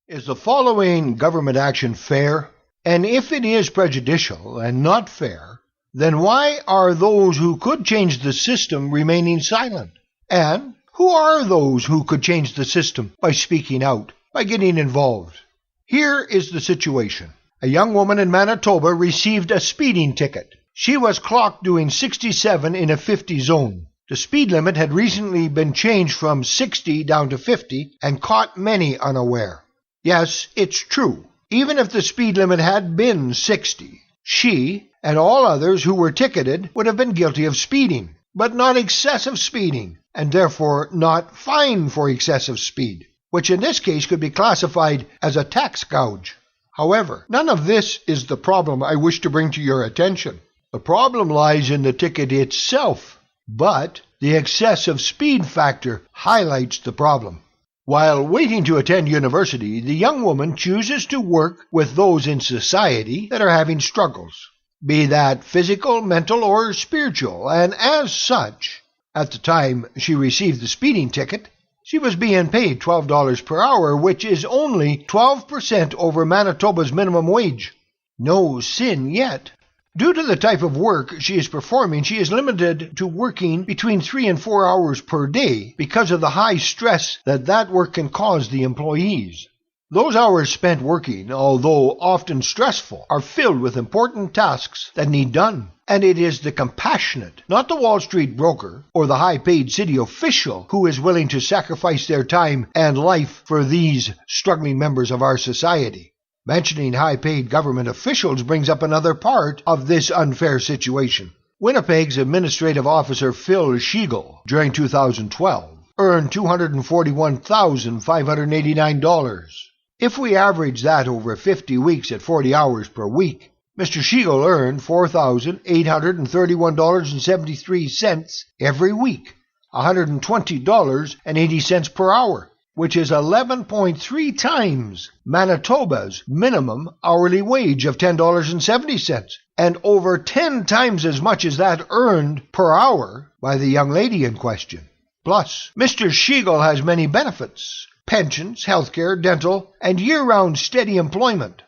Is the following government action fair? And if it is prejudicial and not fair, then why are those who could change the system remaining silent? And who are those who could change the system by speaking out, by getting involved? Here is the situation. A young woman in Manitoba received a speeding ticket. She was clocked doing 67 in a 50 zone. The speed limit had recently been changed from 60 down to 50 and caught many unaware. Yes, it's true. Even if the speed limit had been 60, she and all others who were ticketed would have been guilty of speeding, but not excessive speeding, and therefore not fined for excessive speed, which in this case could be classified as a tax gouge. However, none of this is the problem I wish to bring to your attention. The problem lies in the ticket itself, but the excessive speed factor highlights the problem. While waiting to attend university, the young woman chooses to work with those in society that are having struggles, be that physical, mental, or spiritual, and as such, at the time she received the speeding ticket, she was being paid $12 per hour, which is only 12% over Manitoba's minimum wage. No sin yet. Due to the type of work she is performing, she is limited to working between 3 and 4 hours per day because of the high stress that work can cause the employees. Those hours spent working, although often stressful, are filled with important tasks that need done. And it is the compassionate, not the Wall Street broker or the high-paid city official, who is willing to sacrifice their time and life for these struggling members of our society. Mentioning high-paid government officials brings up another part of this unfair situation. Winnipeg's administrative officer Phil Schiegel, during 2012, earned $241,589. If we average that over 50 weeks at 40 hours per week, Mr. Schiegel earned $4,831.73 every week, $120.80 per hour, which is 11.3 times Manitoba's minimum hourly wage of $10.70, and over 10 times as much as that earned per hour by the young lady in question. Plus, Mr. Schiegel has many benefits: pensions, healthcare, dental, and year-round steady employment.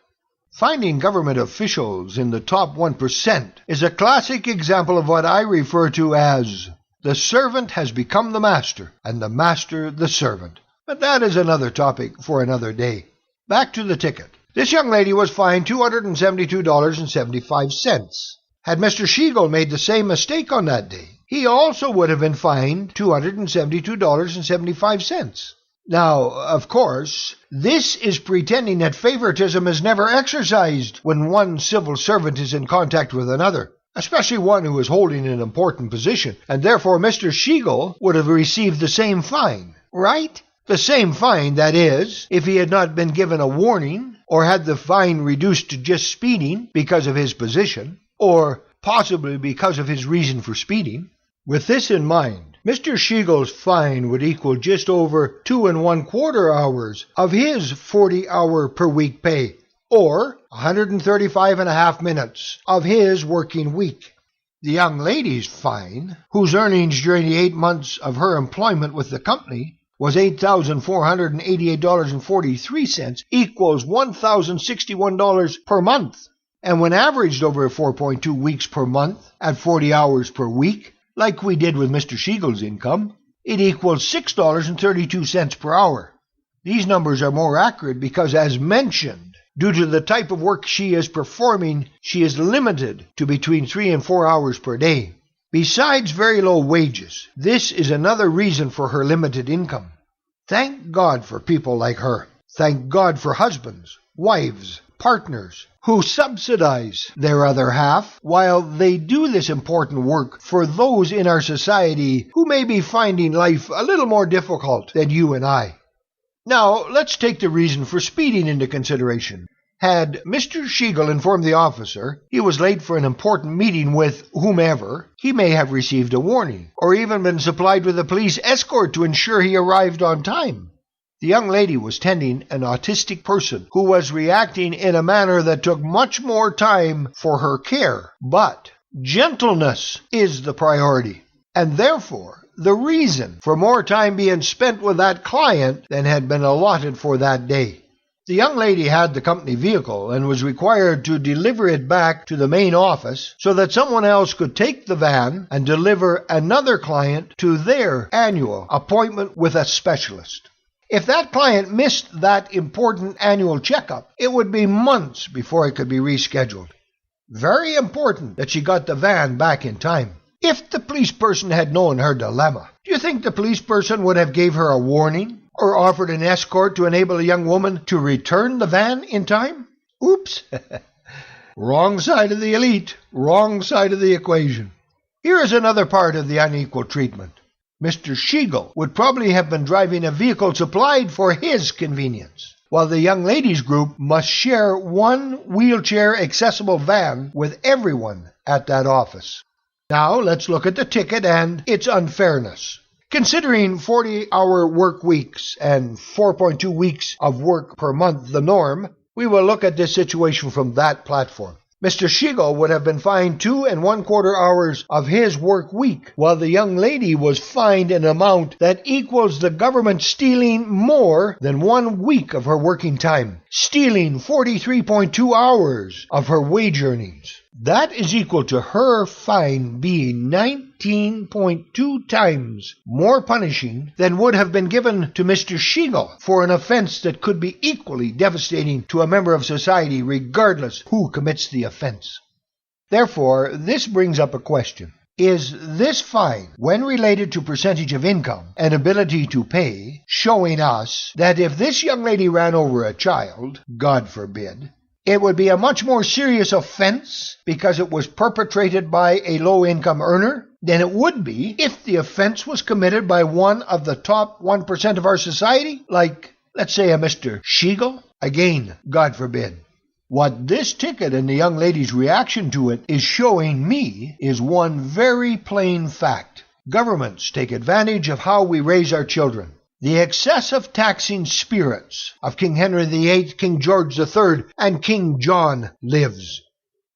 Finding government officials in the top 1% is a classic example of what I refer to as the servant has become the master, and the master the servant. But that is another topic for another day. Back to the ticket. This young lady was fined $272.75. Had Mr. Schiegel made the same mistake on that day, he also would have been fined $272.75. Now, of course, this is pretending that favoritism is never exercised when one civil servant is in contact with another, especially one who is holding an important position, and therefore Mr. Schiegel would have received the same fine, right? The same fine, that is, if he had not been given a warning, or had the fine reduced to just speeding because of his position, or possibly because of his reason for speeding. With this in mind, Mr. Schiegel's fine would equal just over 2 1/4 hours of his 40-hour per week pay, or 135.5 minutes of his working week. The young lady's fine, whose earnings during the 8 months of her employment with the company was $8,488.43, equals $1,061 per month. And when averaged over 4.2 weeks per month at 40 hours per week, like we did with Mr. Schiegel's income, it equals $6.32 per hour. These numbers are more accurate because, as mentioned, due to the type of work she is performing, she is limited to between 3 and 4 hours per day. Besides very low wages, this is another reason for her limited income. Thank God for people like her. Thank God for husbands, wives, partners who subsidize their other half while they do this important work for those in our society who may be finding life a little more difficult than you and I. Now, let's take the reason for speeding into consideration. Had Mr. Schiegel informed the officer he was late for an important meeting with whomever, he may have received a warning, or even been supplied with a police escort to ensure he arrived on time. The young lady was tending an autistic person who was reacting in a manner that took much more time for her care, but gentleness is the priority, and therefore the reason for more time being spent with that client than had been allotted for that day. The young lady had the company vehicle and was required to deliver it back to the main office so that someone else could take the van and deliver another client to their annual appointment with a specialist. If that client missed that important annual checkup, it would be months before it could be rescheduled. Very important that she got the van back in time. If the police person had known her dilemma, do you think the police person would have gave her a warning or offered an escort to enable a young woman to return the van in time? Oops. Wrong side of the elite, wrong side of the equation. Here is another part of the unequal treatment. Mr. Schiegel would probably have been driving a vehicle supplied for his convenience, while the young ladies group must share one wheelchair-accessible van with everyone at that office. Now let's look at the ticket and its unfairness. Considering 40-hour work weeks and 4.2 weeks of work per month the norm, we will look at this situation from that platform. Mr. Schiegel would have been fined 2 1/4 hours of his work week, while the young lady was fined an amount that equals the government stealing more than 1 week of her working time, stealing 43.2 hours of her wage earnings. That is equal to her fine being 19.2 times more punishing than would have been given to Mr. Schiegel for an offense that could be equally devastating to a member of society regardless who commits the offense. Therefore, this brings up a question. Is this fine, when related to percentage of income and ability to pay, showing us that if this young lady ran over a child, God forbid, it would be a much more serious offense because it was perpetrated by a low-income earner than it would be if the offense was committed by one of the top 1% of our society, like, let's say, a Mr. Schiegel? Again, God forbid. What this ticket and the young lady's reaction to it is showing me is one very plain fact. Governments take advantage of how we raise our children. The excessive taxing spirits of King Henry VIII, King George III, and King John lives.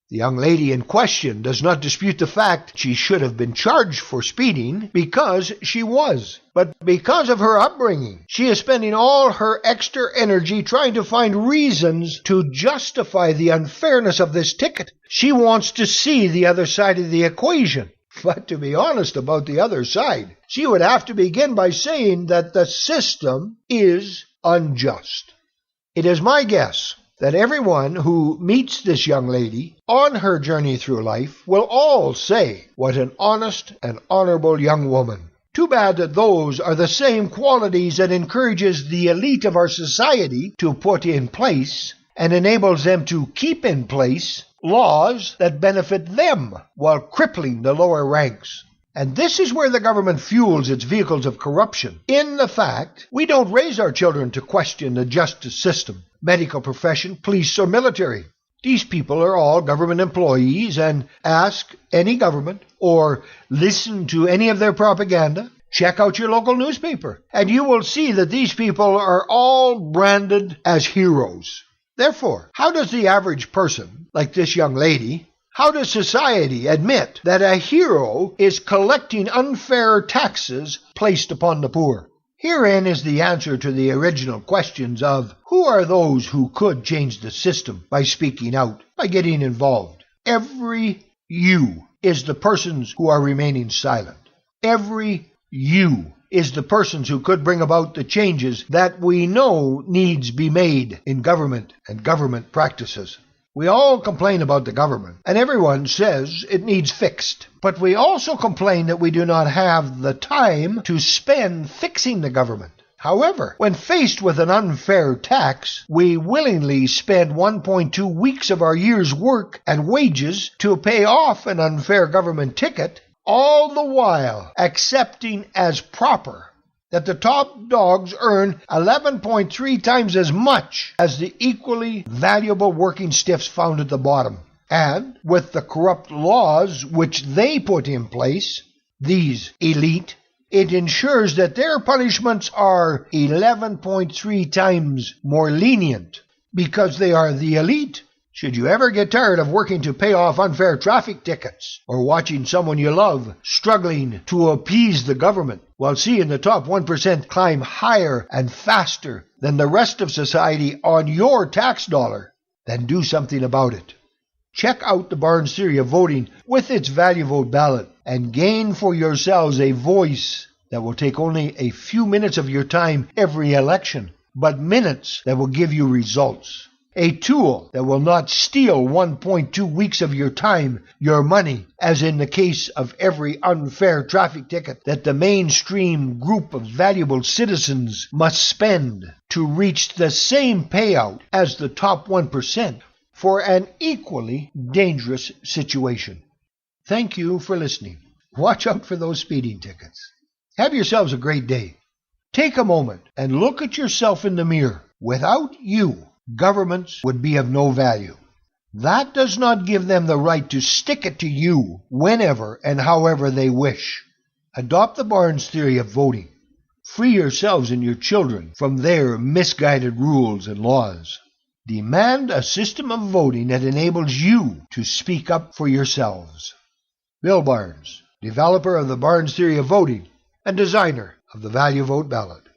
The young lady in question does not dispute the fact she should have been charged for speeding because she was. But because of her upbringing, she is spending all her extra energy trying to find reasons to justify the unfairness of this ticket. She wants to see the other side of the equation. But to be honest about the other side, she would have to begin by saying that the system is unjust. It is my guess that everyone who meets this young lady on her journey through life will all say what an honest and honorable young woman. Too bad that those are the same qualities that encourages the elite of our society to put in place and enables them to keep in place laws that benefit them while crippling the lower ranks. And this is where the government fuels its vehicles of corruption, in the fact we don't raise our children to question the justice system, medical profession, police, or military. These people are all government employees, and ask any government or listen to any of their propaganda. Check out your local newspaper, and you will see that these people are all branded as heroes. Therefore, how does the average person, like this young lady, how does society admit that a hero is collecting unfair taxes placed upon the poor? Herein is the answer to the original questions of who are those who could change the system by speaking out, by getting involved. Every you is the persons who are remaining silent. Every you is the persons who could bring about the changes that we know needs be made in government and government practices. We all complain about the government, and everyone says it needs fixed. But we also complain that we do not have the time to spend fixing the government. However, when faced with an unfair tax, we willingly spend 1.2 weeks of our year's work and wages to pay off an unfair government ticket, all the while accepting as proper that the top dogs earn 11.3 times as much as the equally valuable working stiffs found at the bottom. And with the corrupt laws which they put in place, these elite, it ensures that their punishments are 11.3 times more lenient because they are the elite. Should you ever get tired of working to pay off unfair traffic tickets or watching someone you love struggling to appease the government, while seeing the top 1% climb higher and faster than the rest of society on your tax dollar, then do something about it. Check out the Barnes theory of voting with its value vote ballot and gain for yourselves a voice that will take only a few minutes of your time every election, but minutes that will give you results. A tool that will not steal 1.2 weeks of your time, your money, as in the case of every unfair traffic ticket that the mainstream group of valuable citizens must spend to reach the same payout as the top 1% for an equally dangerous situation. Thank you for listening. Watch out for those speeding tickets. Have yourselves a great day. Take a moment and look at yourself in the mirror. Without you, governments would be of no value. That does not give them the right to stick it to you whenever and however they wish. Adopt the Barnes theory of voting. Free yourselves and your children from their misguided rules and laws. Demand a system of voting that enables you to speak up for yourselves. Bill Barnes, developer of the Barnes theory of voting and designer of the value vote ballot.